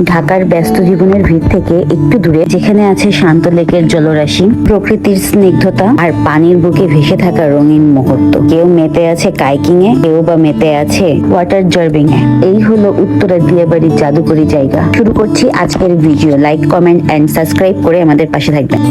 ঢাকার ব্যস্ত জীবনের ভিড় থেকে একটু দূরে যেখানে আছে শান্ত লেকের জলরাশি, প্রকৃতির স্নিগ্ধতা আর পানির বুকে ভেসে থাকা রঙিন মুহূর্ত। কেউ মেতে আছে কাইকিং এ, কেউ বা মেতে আছে ওয়াটার জার্বিং এ। এই হলো উত্তরা দিয়াবাড়ির জাদুকরী জায়গা। শুরু করছি আজকের video. Like, comment and subscribe করে আমাদের পাশে থাকবেন।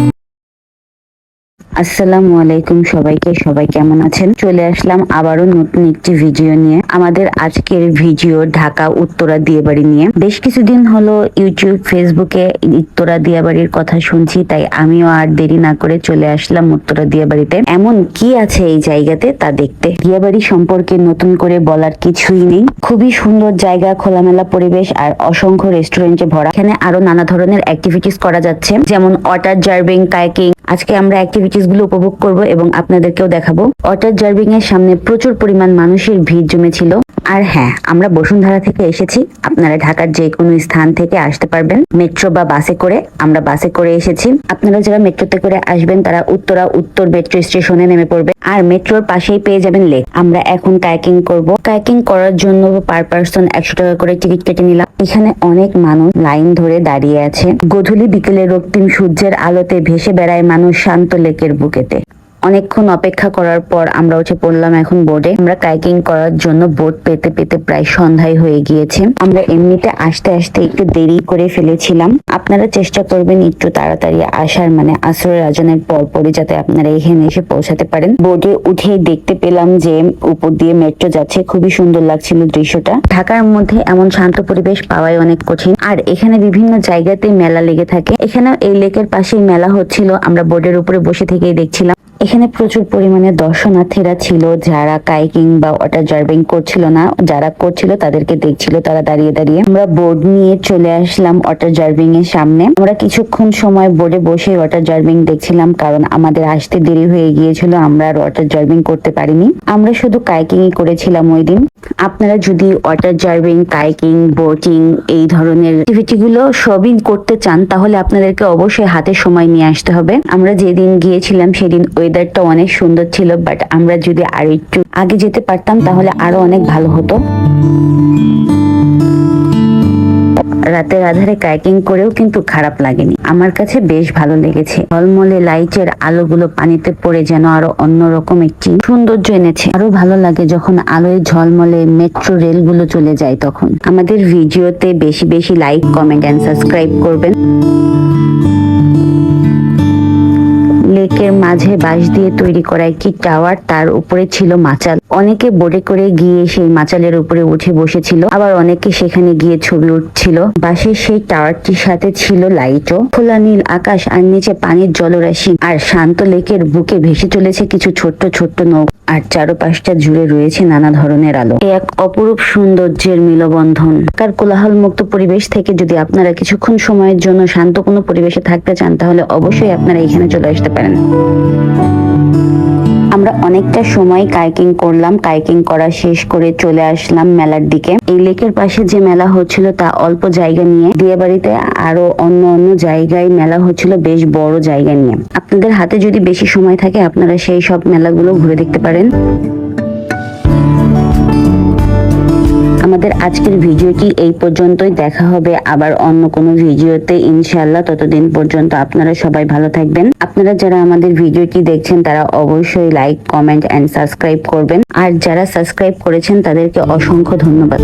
আসসালামু আলাইকুম সবাইকে। সবাই কেমন আছেন? চলে আসলাম আবারও নতুন একটি ভিডিও নিয়ে। আমাদের আজকের ভিডিও ঢাকা উত্তরা দিয়াবাড়ি নিয়ে। বেশ কিছুদিন হলো ইউটিউব, ফেসবুকে উত্তরা দিয়াবাড়ির কথা শুনছি, তাই আমিও আর দেরি না করে চলে আসলাম উত্তরা দিয়াবাড়িতে। এমন কি আছে এই জায়গাতে তা দেখতে। দিয়াবাড়ি সম্পর্কে নতুন করে বলার কিছুই নেই। খুবই সুন্দর জায়গা, খোলামেলা পরিবেশ আর অসংখ্য রেস্টুরেন্টে ভরা। এখানে আরো নানা ধরনের অ্যাক্টিভিটিস করা যাচ্ছে, যেমন ওয়াটার জার্বিং, কায়াকিং। আজকে আমরা অ্যাক্টিভিটিস গুলো উপভোগ করব এবং আপনাদেরকেও দেখাবো। ওয়াটার জার্বিং এর সামনে প্রচুর পরিমাণ মানুষের ভিড় জমেছিল। আর হ্যাঁ, আমরা বসুন্ধরা থেকে এসেছি। আপনারা ঢাকার যে কোনো স্থান থেকে আসতে পারবেন, মেট্রো বা বাসে করে। আমরা বাসে করে এসেছি। আপনারা যারা মেট্রোতে করে আসবেন তারা উত্তরা উত্তর মেট্রো স্টেশনে নেমে পড়বে, আর মেট্রোর পাশেই পেয়ে যাবেন লেক। আমরা এখন কায়াকিং করব। কায়াকিং করার জন্য পার পার্সন 100 টাকা করে টিকিট কেটে নিলাম। এখানে অনেক মানুষ লাইন ধরে দাঁড়িয়ে আছে। গোধূলি বিকেলে রক্তিম সূর্যের আলোতে ভেসে বেড়ায় মানুষ শান্ত লেকের বুকেতে। অনেকক্ষণ অপেক্ষা করার পর আমরা উঠে পড়লাম এখন বোটে। আমরা কায়াকিং করার জন্য বোট পেতে পেতে প্রায় সন্ধ্যায় হয়ে গিয়েছে। আমরা এমনিতে আসতে আসতে একটু দেরি করে ফেলেছিলাম। আপনারা চেষ্টা করবেন একটু তাড়াতাড়ি আসার, মানে আসরের আজানের পরপরই যাতে আপনারা এখানে এসে পৌঁছাতে পারেন। বোটে উঠে দেখতে পেলাম যে উপর দিয়ে মেট্রো যাচ্ছে। খুবই সুন্দর লাগছিল দৃশ্যটা। ঢাকার মধ্যে এমন শান্ত পরিবেশ পাওয়াই অনেক কঠিন। আর এখানে বিভিন্ন জায়গাতে মেলা লেগে থাকে। এখানে এই লেকের পাশেই মেলা হচ্ছিল। আমরা বোটের উপরে বসে থেকেই দেখছিলাম। এখানে প্রচুর পরিমাণে দর্শনার্থীরা ছিল, যারা কায়াকিং বা ওয়াটার জার্বিং করছিল না, যারা করছিল তাদেরকে দেখছিল তারা দাঁড়িয়ে দাঁড়িয়ে। আমরা বোর্ড নিয়ে চলে আসলাম ওয়াটার জার্বিং এর সামনে। আমরা কিছুক্ষণ সময় বোর্ডে বসে ওয়াটার জার্বিং দেখছিলাম, কারণ আমাদের আসতে দেরি হয়ে গিয়েছিল। আমরা আর ওয়াটার জার্বিং করতে পারিনি। আমরা শুধু কায়াকিংই করেছিলাম ওই দিন। আপনারা যদি ওয়াটার জার্বিং, কায়াকিং, বোটিং এই ধরনের অ্যাক্টিভিটি গুলো সবই করতে চান, তাহলে আপনাদেরকে অবশ্যই হাতে সময় নিয়ে আসতে হবে। আমরা যেদিন গিয়েছিলাম সেদিন ওয়েদারটা অনেক সুন্দর ছিল, বাট আমরা যদি আর একটু আগে যেতে পারতাম তাহলে আরো অনেক ভালো হতো। রাতের আধারে কায়াকিং করেও কিন্তু খারাপ লাগেনি। আমার কাছে বেশ ভালো লেগেছে। ঝলমলে লাইটের আলোগুলো পানিতে পড়ে যেন আরো অন্যরকম একটি সৌন্দর্য এনেছে। আরো ভালো লাগে যখন আলোয় ঝলমলে মেট্রো রেল গুলো চলে যায় তখন। আমাদের ভিডিওতে বেশি বেশি লাইক, কমেন্ট এন্ড সাবস্ক্রাইব করবেন। লেকের মাঝে বাঁশ দিয়ে তৈরি করা একটি টাওয়ার, তার উপরে ছিল মাচাল। অনেকে বোটে করে গিয়ে সেই মাচালের উপরে উঠে বসেছিল, আবার অনেকে সেখানে গিয়ে ছবি উঠছিল। বাঁশের সেই টাওয়ারটির সাথে ছিল লাইটও। খোলা নীল আকাশ আর নিচে পানির জলরাশি, আর শান্ত লেকের বুকে ভেসে চলেছে কিছু ছোট্ট ছোট্ট নৌকা, আর চারপাশটা জুড়ে রয়েছে নানা ধরনের আলো। এক অপরূপ সৌন্দর্যের মিলবন্ধন। কার কোলাহল মুক্ত পরিবেশ থেকে যদি আপনারা কিছুক্ষণ সময়ের জন্য শান্ত কোনো পরিবেশে থাকতে চান, তাহলে অবশ্যই আপনারা এখানে চলে আসতে পারেন। আমরা অনেকটা সময় কায়াকিং করলাম। কায়াকিং করা শেষ করে চলে আসলাম মেলার দিকে। এই লেকের পাশে যে মেলা হচ্ছিল তা অল্প জায়গা নিয়ে। দিয়াবাড়িতে আরো অন্য অন্য জায়গায় মেলা হচ্ছিল বেশ বড় জায়গা নিয়ে। আপনাদের হাতে যদি বেশি সময় থাকে আপনারা সেই সব মেলাগুলো ঘুরে দেখতে পারেন। আমাদের আজকের ভিডিওটি এই পর্যন্তই। দেখা হবে আবার অন্য কোনো ভিডিওতে ইনশাআল্লাহ। ততদিন পর্যন্ত আপনারা সবাই ভালো থাকবেন। আপনারা যারা আমাদের ভিডিওটি দেখছেন তারা অবশ্যই লাইক, কমেন্ট এন্ড সাবস্ক্রাইব করবেন। আর যারা সাবস্ক্রাইব করেছেন তাদেরকে অসংখ্য ধন্যবাদ।